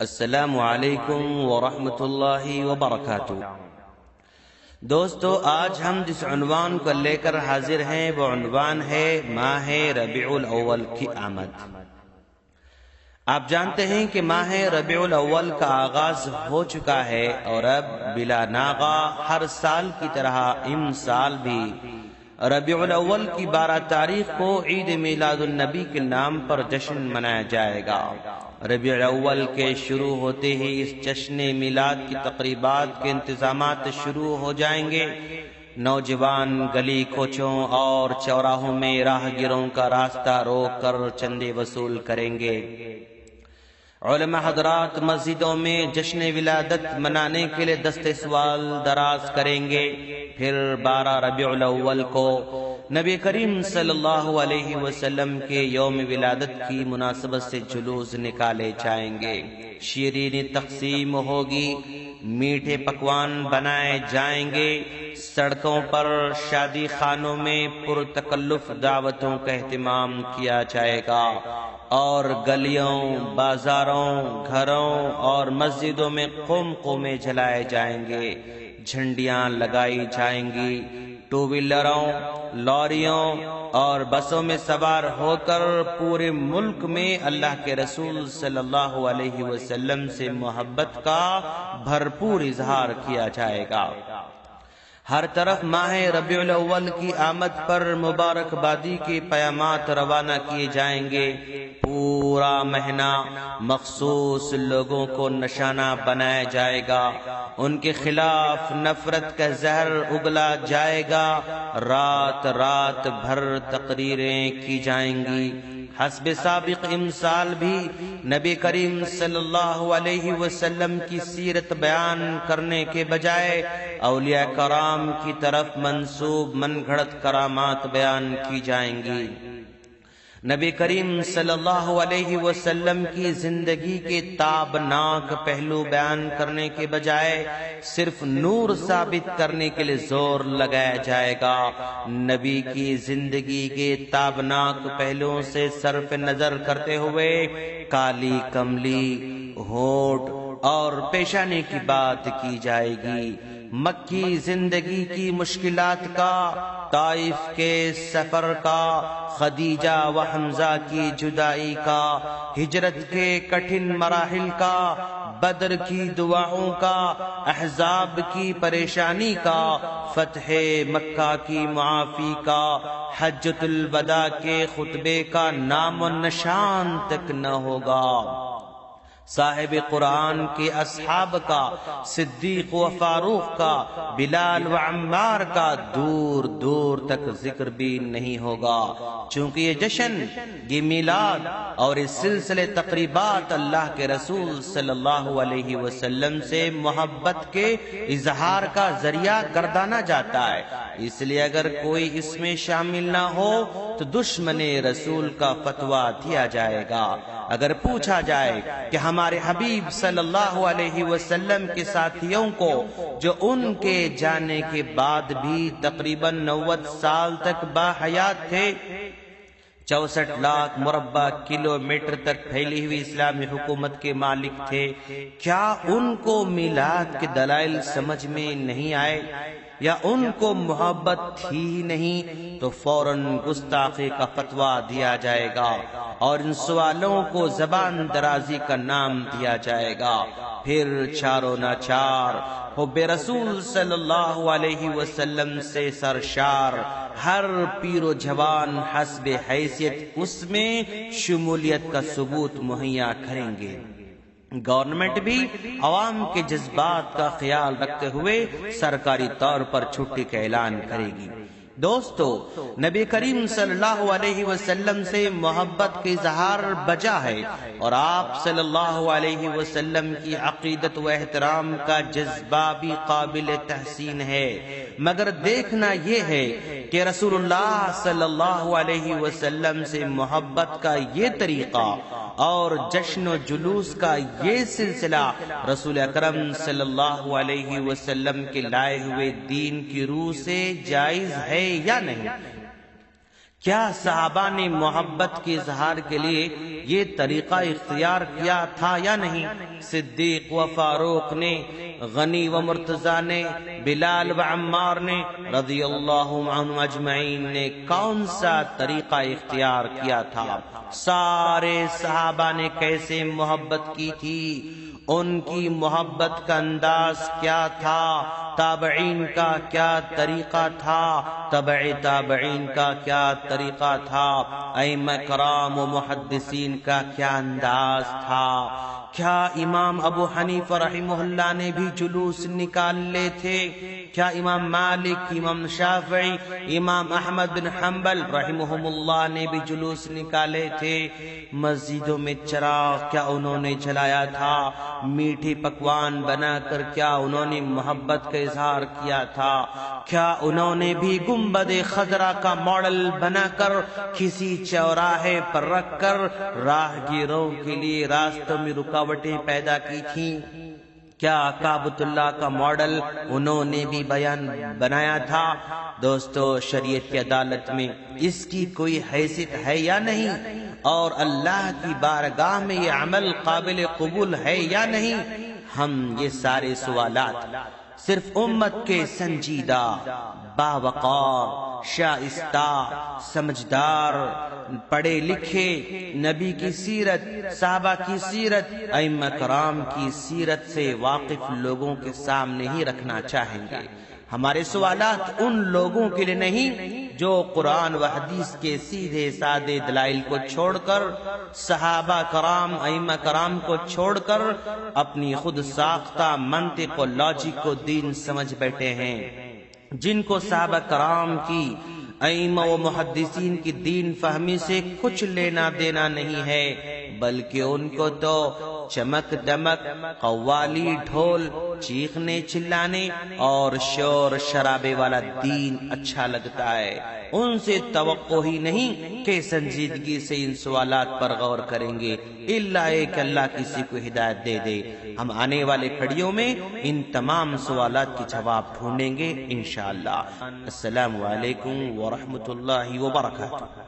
السلام علیکم ورحمۃ اللہ وبرکاتہ۔ دوستو، آج ہم جس عنوان کو لے کر حاضر ہیں وہ عنوان ہے ماہ ربیع الاول کی آمد۔ آپ جانتے ہیں کہ ماہ ربیع الاول کا آغاز ہو چکا ہے اور اب بلا ناغہ ہر سال کی طرح امسال بھی ربیع الاول کی 12 تاریخ کو عید میلاد النبی کے نام پر جشن منایا جائے گا۔ ربیع الاول کے شروع ہوتے ہی اس جشن میلاد کی تقریبات کے انتظامات شروع ہو جائیں گے۔ نوجوان گلی کوچوں اور چوراہوں میں راہگیروں کا راستہ روک کر چندے وصول کریں گے۔ علماء حضرات مسجدوں میں جشن ولادت منانے کے لیے دست سوال دراز کریں گے۔ پھر 12 ربیع الاول کو نبی کریم صلی اللہ علیہ وسلم کے یوم ولادت کی مناسبت سے جلوس نکالے جائیں گے، شیرینی تقسیم ہوگی، میٹھے پکوان بنائے جائیں گے، سڑکوں پر شادی خانوں میں پرتکلف دعوتوں کا اہتمام کیا جائے گا اور گلیوں، بازاروں، گھروں اور مسجدوں میں قومیں جلائے جائیں گے، جھنڈیاں لگائی جائیں گی۔ ٹو ویلروں، لاریوں اور بسوں میں سوار ہو کر پورے ملک میں اللہ کے رسول صلی اللہ علیہ وسلم سے محبت کا بھرپور اظہار کیا جائے گا۔ ہر طرف ماہ ربیع الاول کی آمد پر مبارکبادی کے پیامات روانہ کیے جائیں گے۔ پورا مہینہ مخصوص لوگوں کو نشانہ بنایا جائے گا، ان کے خلاف نفرت کا زہر اگلا جائے گا، رات رات بھر تقریریں کی جائیں گی۔ حسب سابق امسال بھی نبی کریم صلی اللہ علیہ وسلم کی سیرت بیان کرنے کے بجائے اولیاء کرام کی طرف منسوب من گھڑت کرامات بیان کی جائیں گی۔ نبی کریم صلی اللہ علیہ وسلم کی زندگی کے تابناک پہلو بیان کرنے کے بجائے صرف نور ثابت کرنے کے لیے زور لگایا جائے گا۔ نبی کی زندگی کے تابناک پہلوؤں سے صرف نظر کرتے ہوئے کالی کملی، ہونٹ اور پیشانی کی بات کی جائے گی۔ مکی زندگی کی مشکلات کا، طائف کے سفر کا، خدیجہ و حمزہ کی جدائی کا، ہجرت کے کٹھن مراحل کا، بدر کی دعاؤں کا، احزاب کی پریشانی کا، فتح مکہ کی معافی کا، حجۃ الوداع کے خطبے کا نام و نشان تک نہ ہوگا۔ صاحب قرآن کے اصحاب کا، صدیق و فاروق کا، بلال و عمار کا دور دور تک ذکر بھی نہیں ہوگا، چونکہ یہ جشن، یہ میلاد اور اس سلسلے تقریبات اللہ کے رسول صلی اللہ علیہ وسلم سے محبت کے اظہار کا ذریعہ گردانا جاتا ہے۔ اس لیے اگر کوئی اس میں شامل نہ ہو تو دشمن رسول کا فتویٰ دیا جائے گا۔ اگر پوچھا جائے کہ ہمارے حبیب صلی اللہ علیہ وسلم کے ساتھیوں کو جو ان کے جانے کے بعد بھی تقریباً 90 سال تک باحیات تھے، 64 لاکھ مربع کلومیٹر تک پھیلی ہوئی اسلامی حکومت کے مالک تھے، کیا ان کو میلاد کے دلائل سمجھ میں نہیں آئے یا ان کو محبت تھی ہی نہیں؟ تو فوراً گستاخی کا فتویٰ دیا جائے گا اور ان سوالوں کو زبان درازی کا نام دیا جائے گا۔ پھر چاروں ناچار حب رسول صلی اللہ علیہ وسلم سے سرشار ہر پیر و جوان حسب حیثیت اس میں شمولیت کا ثبوت مہیا کریں گے۔ گورنمنٹ بھی عوام کے جذبات کا خیال رکھتے ہوئے سرکاری طور پر چھٹی کا اعلان کرے گی۔ دوستو، نبی کریم صلی اللہ علیہ وسلم سے محبت کا اظہار بجا ہے اور آپ صلی اللہ علیہ وسلم کی عقیدت و احترام کا جذبہ بھی قابل تحسین ہے، مگر دیکھنا یہ ہے کہ رسول اللہ صلی اللہ علیہ وسلم سے محبت کا یہ طریقہ اور جشن و جلوس کا یہ سلسلہ رسول اکرم صلی اللہ علیہ وسلم کے لائے ہوئے دین کی روح سے جائز ہے یا نہیں؟ کیا صحابہ نے محبت کے اظہار کے لیے یہ طریقہ اختیار کیا تھا یا نہیں؟ صدیق و فاروق نے، غنی و مرتضی نے، بلال و عمار نے رضی اللہ عنہم اجمعین نے کون سا طریقہ اختیار کیا تھا؟ سارے صحابہ نے کیسے محبت کی تھی؟ ان کی محبت کا انداز کیا تھا؟ تابعین کا کیا طریقہ تھا؟ تبع تابعین کا کیا طریقہ تھا؟ ائمہ کرام و محدثین کا کیا انداز تھا؟ کیا امام ابو حنیفہ رحمہ اللہ نے بھی جلوس نکالے تھے؟ کیا امام مالک، امام شافعی، امام احمد بن حنبل رحمہم اللہ نے بھی جلوس نکالے تھے؟ مسجدوں میں چراغ کیا انہوں نے جلایا تھا؟ میٹھے پکوان بنا کر کیا انہوں نے محبت کا اظہار کیا تھا؟ کیا انہوں نے بھی گنبد خضرا کا ماڈل بنا کر کسی چوراہے پر رکھ کر راہگیروں کے لیے راستوں میں رکاوٹیں پیدا کی تھیں؟ کیا کعبۃ اللہ کا ماڈل انہوں نے بھی بنایا تھا؟ دوستو، شریعت کی عدالت میں اس کی کوئی حیثیت ہے یا نہیں؟ اور اللہ کی بارگاہ میں یہ عمل قابل قبول ہے یا نہیں؟ ہم یہ سارے سوالات صرف امت کے سنجیدہ، باوقار، شائستہ، سمجھدار، پڑھے لکھے، نبی کی سیرت، صحابہ کی سیرت، ائمہ کرام کی سیرت سے واقف لوگوں کے سامنے ہی رکھنا چاہیں گے۔ ہمارے سوالات ان لوگوں کے لیے نہیں جو قرآن و حدیث کے سیدھے سادے دلائل کو چھوڑ کر، صحابہ کرام، ائمہ کرام کو چھوڑ کر اپنی خود ساختہ منطق و لاجک کو دین سمجھ بیٹھے ہیں، جن کو صحابہ کرام کی، ائمہ و محدثین کی دین فہمی سے کچھ لینا دینا نہیں ہے، بلکہ ان کو تو چمک دمک، قوالی، ڈھول، چیخنے چلانے اور شور شرابے والا دین اچھا لگتا ہے۔ ان سے توقع ہی نہیں کہ سنجیدگی سے ان سوالات پر غور کریں گے، الا کہ اللہ کسی کو ہدایت دے دے۔ ہم آنے والے کڑیوں میں ان تمام سوالات کے جواب ڈھونڈیں گے انشاءاللہ۔ السلام علیکم ورحمۃ اللہ وبرکاتہ۔